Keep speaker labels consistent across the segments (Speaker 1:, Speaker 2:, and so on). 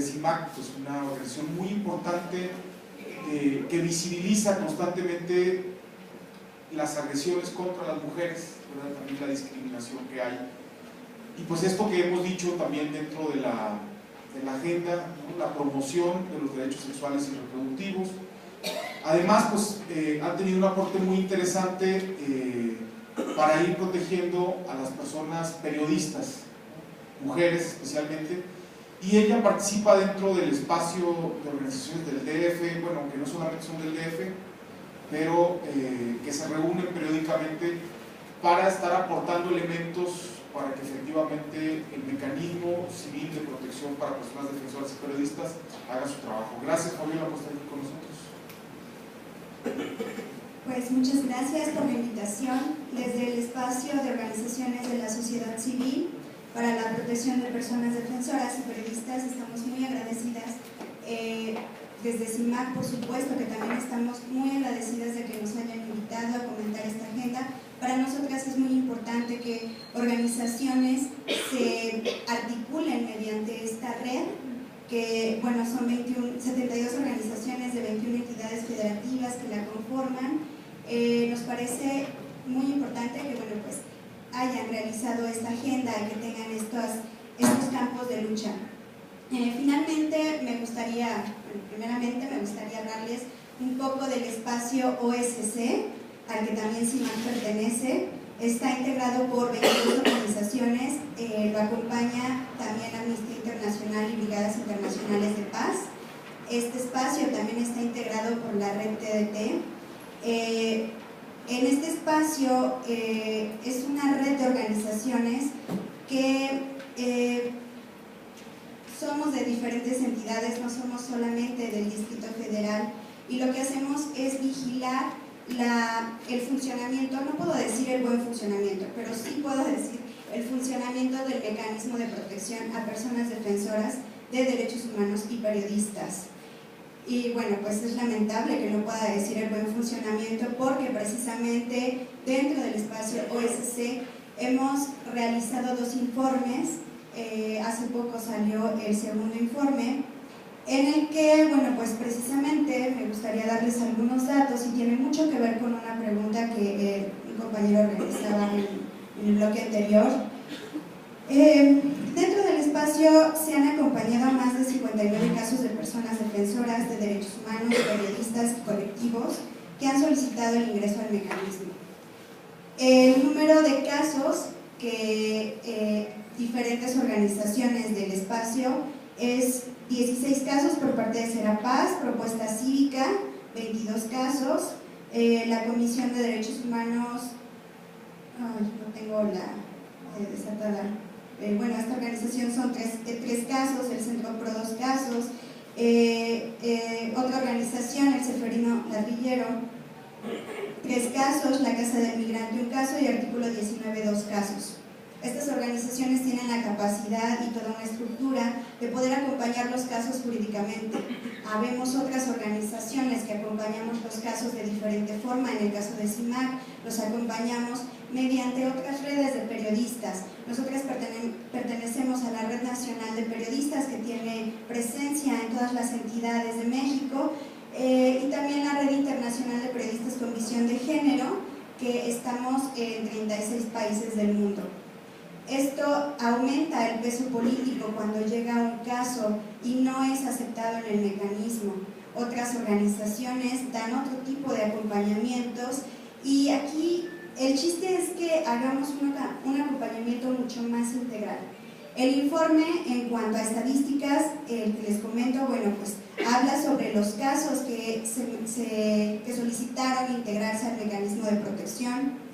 Speaker 1: CIMAC, pues una organización muy importante que visibiliza constantemente las agresiones contra las mujeres, ¿verdad? También la discriminación que hay. Y pues esto que hemos dicho también dentro de la agenda, ¿no? La promoción de los derechos sexuales y reproductivos. Además, pues han tenido un aporte muy interesante para ir protegiendo a las personas periodistas, mujeres especialmente, y ella participa dentro del espacio de organizaciones del DF, bueno, que no solamente son del DF, pero que se reúnen periódicamente para estar aportando elementos para que efectivamente el mecanismo civil de protección para personas defensoras y periodistas haga su trabajo. Gracias, Fabiola, por estar aquí con nosotros.
Speaker 2: Pues muchas gracias por la invitación. Desde el espacio de organizaciones de la sociedad civil para la protección de personas defensoras y periodistas estamos muy agradecidas. Desde CIMAC, por supuesto, que también estamos muy agradecidas de que nos hayan invitado a comentar esta agenda. Para nosotras es muy importante que organizaciones se articulen mediante esta red, que bueno, son 72 organizaciones de 21 entidades federativas que la conforman. Nos parece muy importante que bueno, pues, hayan realizado esta agenda y que tengan estos campos de lucha. Finalmente, primeramente me gustaría hablarles un poco del espacio OSC, al que también CIMAC pertenece. Está integrado por 22 organizaciones, lo acompaña también Amnistía Internacional y Brigadas Internacionales de Paz. Este espacio también está integrado por la red TDT. En este espacio es una red de organizaciones que somos de diferentes entidades, no somos solamente del Distrito Federal, y lo que hacemos es vigilar el funcionamiento, no puedo decir el buen funcionamiento, pero sí puedo decir el funcionamiento del mecanismo de protección a personas defensoras de derechos humanos y periodistas. Y bueno, pues es lamentable que no pueda decir el buen funcionamiento, porque precisamente dentro del espacio OSC hemos realizado 2 informes. Hace poco salió el segundo informe, en el que, bueno, pues precisamente me gustaría darles algunos datos, y tiene mucho que ver con una pregunta que mi compañero realizaba en el bloque anterior. Dentro del espacio se han acompañado a más de 59 casos de personas defensoras de derechos humanos, periodistas y colectivos que han solicitado el ingreso al mecanismo. El número de casos que diferentes organizaciones del espacio es 16 casos por parte de Serapaz, Propuesta Cívica, 22 casos, la Comisión de Derechos Humanos, no tengo la desatada, bueno, esta organización son 3 casos, el Centro Pro 2 casos, otra organización, el Ceferino Ladrillero, 3 casos, la Casa del Migrante 1 caso y Artículo 19 2 casos. Estas organizaciones tienen la capacidad y toda una estructura de poder acompañar los casos jurídicamente. Habemos otras organizaciones que acompañamos los casos de diferente forma. En el caso de CIMAC, los acompañamos mediante otras redes de periodistas. Nosotras pertenecemos a la Red Nacional de Periodistas, que tiene presencia en todas las entidades de México, y también la Red Internacional de Periodistas con Visión de Género, que estamos en 36 países del mundo. Esto aumenta el peso político cuando llega un caso y no es aceptado en el mecanismo. Otras organizaciones dan otro tipo de acompañamientos, y aquí el chiste es que hagamos un acompañamiento mucho más integral. El informe, en cuanto a estadísticas, el que les comento, bueno, pues habla sobre los casos que solicitaron integrarse al mecanismo de protección.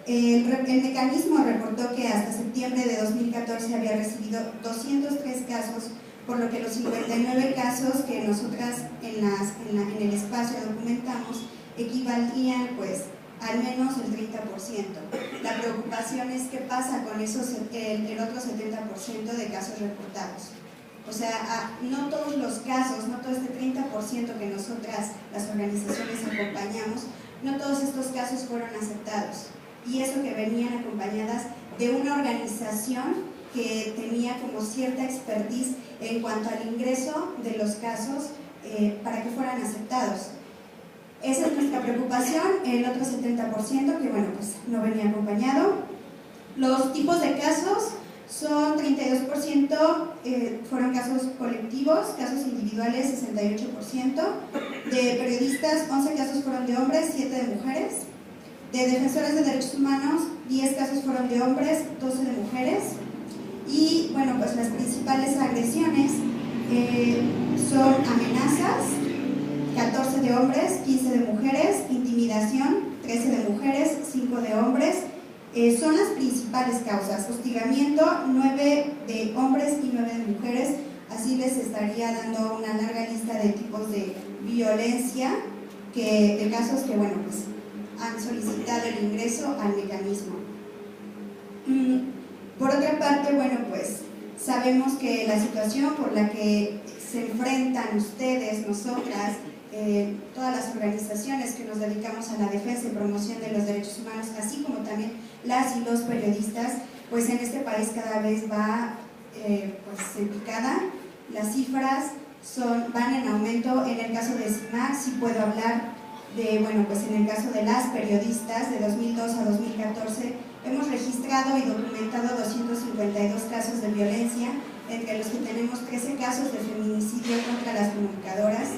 Speaker 2: El mecanismo reportó que hasta septiembre de 2014 había recibido 203 casos, por lo que los 59 casos que nosotras en el espacio documentamos equivalían pues al menos el 30%. La preocupación es qué pasa con el otro 70% de casos reportados. O sea, no todos los casos, no todo este 30% que nosotras, las organizaciones, acompañamos, no todos estos casos fueron aceptados. Y eso que venían acompañadas de una organización que tenía como cierta expertise en cuanto al ingreso de los casos para que fueran aceptados. Esa es nuestra preocupación. El otro 70% que bueno, pues no venía acompañado. Los tipos de casos son 32% fueron casos colectivos, casos individuales 68%, de periodistas 11 casos fueron de hombres, 7 de mujeres, de defensores de derechos humanos 10 casos fueron de hombres, 12 de mujeres, y bueno, pues las principales agresiones son amenazas, 14 de hombres, 15 de mujeres, intimidación, 13 de mujeres, 5 de hombres. Son las principales causas: hostigamiento, 9 de hombres y 9 de mujeres. Así les estaría dando una larga lista de tipos de violencia, de casos que bueno, pues han solicitado el ingreso al mecanismo. Por otra parte, bueno, pues sabemos que la situación por la que se enfrentan ustedes, nosotras, todas las organizaciones que nos dedicamos a la defensa y promoción de los derechos humanos, así como también las y los periodistas, pues en este país cada vez va pues en picada. Las cifras van en aumento. En el caso de CIMAC, sí puedo hablar de, bueno, pues en el caso de las periodistas, de 2002 a 2014, hemos registrado y documentado 252 casos de violencia, entre los que tenemos 13 casos de feminicidio contra las comunicadoras.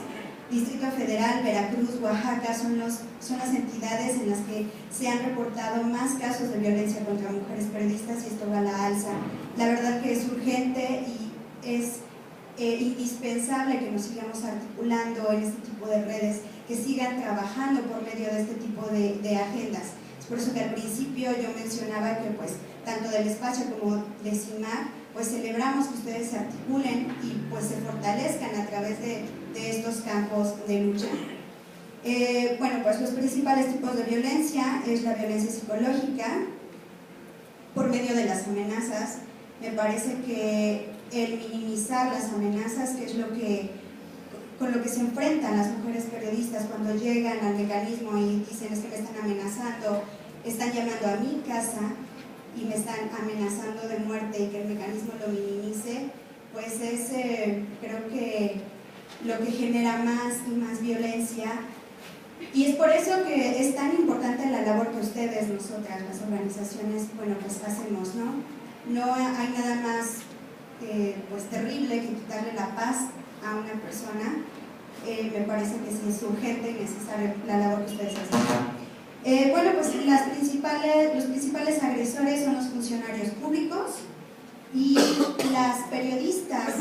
Speaker 2: Distrito Federal, Veracruz, Oaxaca son las entidades en las que se han reportado más casos de violencia contra mujeres periodistas, y esto va a la alza. La verdad que es urgente y es indispensable que nos sigamos articulando en este tipo de redes, que sigan trabajando por medio de este tipo de agendas. Es por eso que al principio yo mencionaba que pues tanto del espacio como de CIMAC pues celebramos que ustedes se articulen y pues se fortalezcan a través de estos campos de lucha. Bueno, pues los principales tipos de violencia es la violencia psicológica por medio de las amenazas. Me parece que el minimizar las amenazas, que es con lo que se enfrentan las mujeres periodistas cuando llegan al mecanismo y dicen: es que me están amenazando, están llamando a mi casa y me están amenazando de muerte, y que el mecanismo lo minimice, pues es creo que lo que genera más y más violencia. Y es por eso que es tan importante la labor que ustedes, nosotras, las organizaciones, bueno, pues hacemos, ¿no? No hay nada más pues terrible que quitarle la paz a una persona. Me parece que sí es urgente y necesaria la labor que ustedes hacen. Bueno, pues los principales agresores son los funcionarios públicos y las periodistas.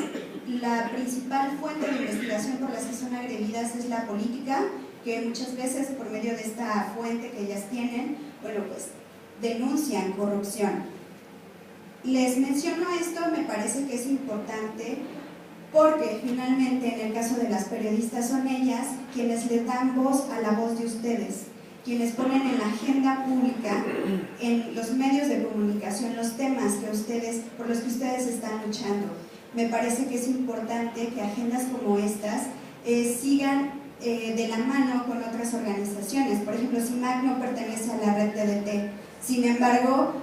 Speaker 2: La principal fuente de investigación por las que son agredidas es la política, que muchas veces por medio de esta fuente que ellas tienen, bueno, pues denuncian corrupción. Les menciono esto, me parece que es importante porque finalmente en el caso de las periodistas son ellas quienes le dan voz a la voz de ustedes, quienes ponen en la agenda pública, en los medios de comunicación, los temas por los que ustedes están luchando. Me parece que es importante que agendas como estas sigan de la mano con otras organizaciones. Por ejemplo, CIMAC no pertenece a la red TDT, sin embargo,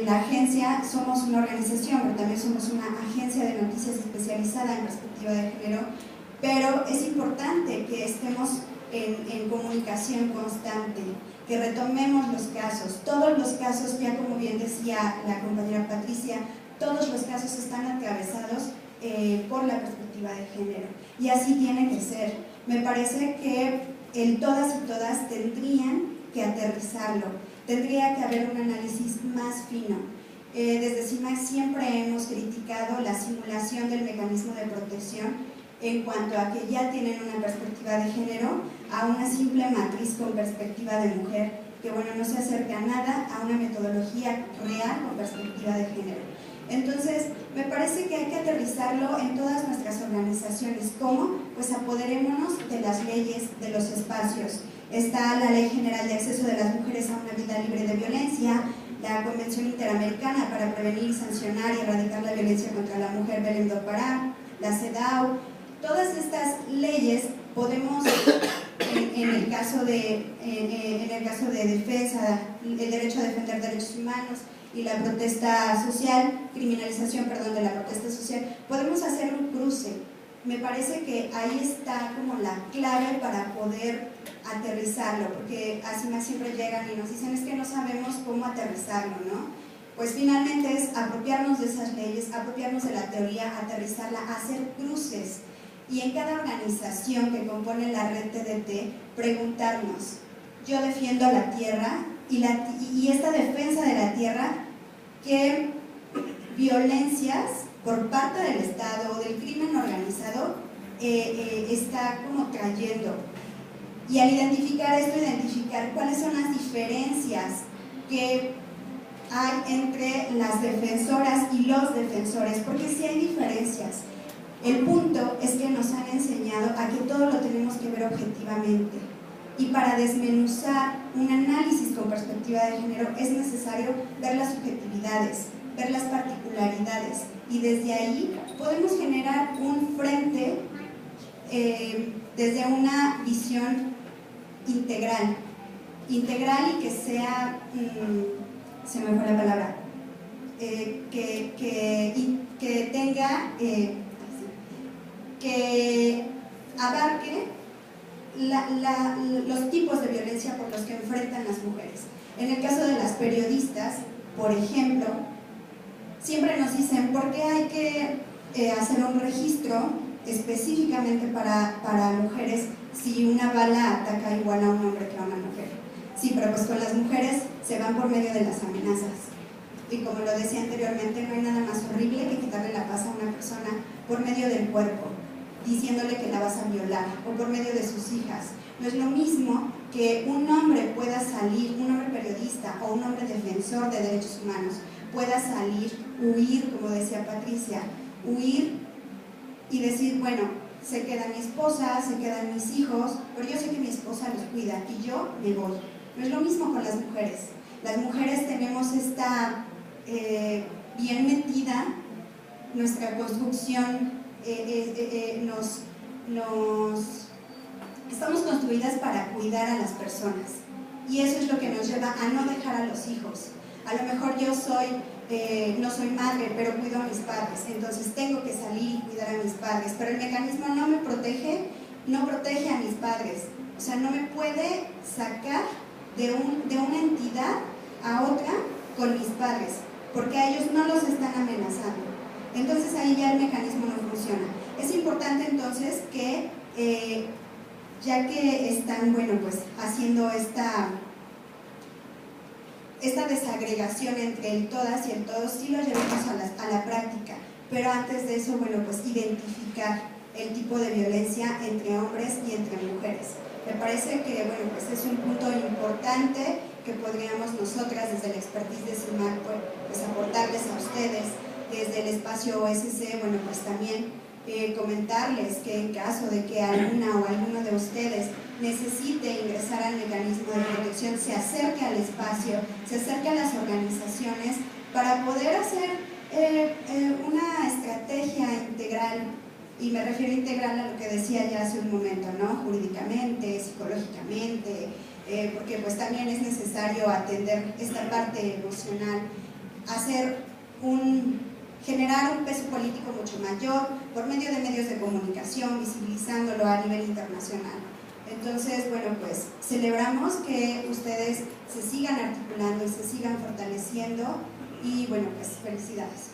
Speaker 2: la agencia somos una organización, pero también somos una agencia de noticias especializada en perspectiva de género, pero es importante que estemos en comunicación constante, que retomemos los casos. Todos los casos, ya como bien decía la compañera Patricia, todos los casos están atravesados por la perspectiva de género, y así tiene que ser. Me parece que todas y todas tendrían que aterrizarlo. Tendría que haber un análisis más fino. Desde CIMAC siempre hemos criticado la simulación del mecanismo de protección en cuanto a que ya tienen una perspectiva de género a una simple matriz con perspectiva de mujer, que bueno, no se acerca a nada a una metodología real con perspectiva de género. Entonces, me parece que hay que aterrizarlo en todas nuestras organizaciones. ¿Cómo? Pues apoderémonos de las leyes, de los espacios. Está la Ley General de Acceso de las Mujeres a una Vida Libre de Violencia, la Convención Interamericana para Prevenir y Sancionar y Erradicar la Violencia contra la Mujer, Belém do Pará, la CEDAW. Todas estas leyes podemos, en el caso de defensa, el derecho a defender derechos humanos, y la protesta social, criminalización, perdón, de la protesta social, podemos hacer un cruce. Me parece que ahí está como la clave para poder aterrizarlo, porque así más siempre llegan y nos dicen es que no sabemos cómo aterrizarlo, ¿no? Pues finalmente es apropiarnos de esas leyes, apropiarnos de la teoría, aterrizarla, hacer cruces y en cada organización que compone la red TDT preguntarnos, yo defiendo la tierra y esta defensa de la tierra, ¿qué violencias por parte del Estado o del crimen organizado está como trayendo? Y al identificar esto, identificar cuáles son las diferencias que hay entre las defensoras y los defensores, porque sí hay diferencias. El punto es que nos han enseñado a que todo lo tenemos que ver objetivamente, y para desmenuzar un análisis con perspectiva de género es necesario ver las subjetividades, ver las particularidades, y desde ahí podemos generar un frente desde una visión integral y que sea, se me fue la palabra, que tenga, que abarque los tipos de violencia por los que enfrentan las mujeres. En el caso de las periodistas, por ejemplo, siempre nos dicen ¿por qué hay que hacer un registro específicamente para mujeres si una bala ataca igual a un hombre que a una mujer? Sí, pero pues con las mujeres se van por medio de las amenazas. Y como lo decía anteriormente, no hay nada más horrible que quitarle la paz a una persona por medio del cuerpo, diciéndole que la vas a violar, o por medio de sus hijas. No es lo mismo que un hombre pueda salir, un hombre periodista o un hombre defensor de derechos humanos, pueda salir, huir, como decía Patricia, huir y decir, bueno, se queda mi esposa, se quedan mis hijos, pero yo sé que mi esposa los cuida y yo me voy. No es lo mismo con las mujeres. Las mujeres tenemos esta bien metida, nuestra construcción, estamos construidas para cuidar a las personas, y eso es lo que nos lleva a no dejar a los hijos. A lo mejor yo no soy madre, pero cuido a mis padres, entonces tengo que salir y cuidar a mis padres, pero el mecanismo no me protege, no protege a mis padres, o sea, no me puede sacar de una entidad a otra con mis padres, porque a ellos no los están amenazando. Entonces ahí ya el mecanismo no funciona. Es importante entonces que, ya que están, bueno, pues haciendo esta desagregación entre el todas y el todos, sí lo llevemos a la práctica, pero antes de eso, bueno, pues identificar el tipo de violencia entre hombres y entre mujeres. Me parece que, bueno, pues es un punto importante que podríamos nosotras desde la expertise de CIMAC pues aportarles a ustedes. Desde el espacio OSC, bueno, pues también comentarles que en caso de que alguna o alguno de ustedes necesite ingresar al mecanismo de protección, se acerque al espacio, se acerque a las organizaciones para poder hacer una estrategia integral, y me refiero integral a lo que decía ya hace un momento, ¿no? Jurídicamente, psicológicamente, porque pues también es necesario atender esta parte emocional, generar un peso político mucho mayor por medio de medios de comunicación, visibilizándolo a nivel internacional. Entonces, bueno, pues celebramos que ustedes se sigan articulando y se sigan fortaleciendo, y bueno, pues felicidades.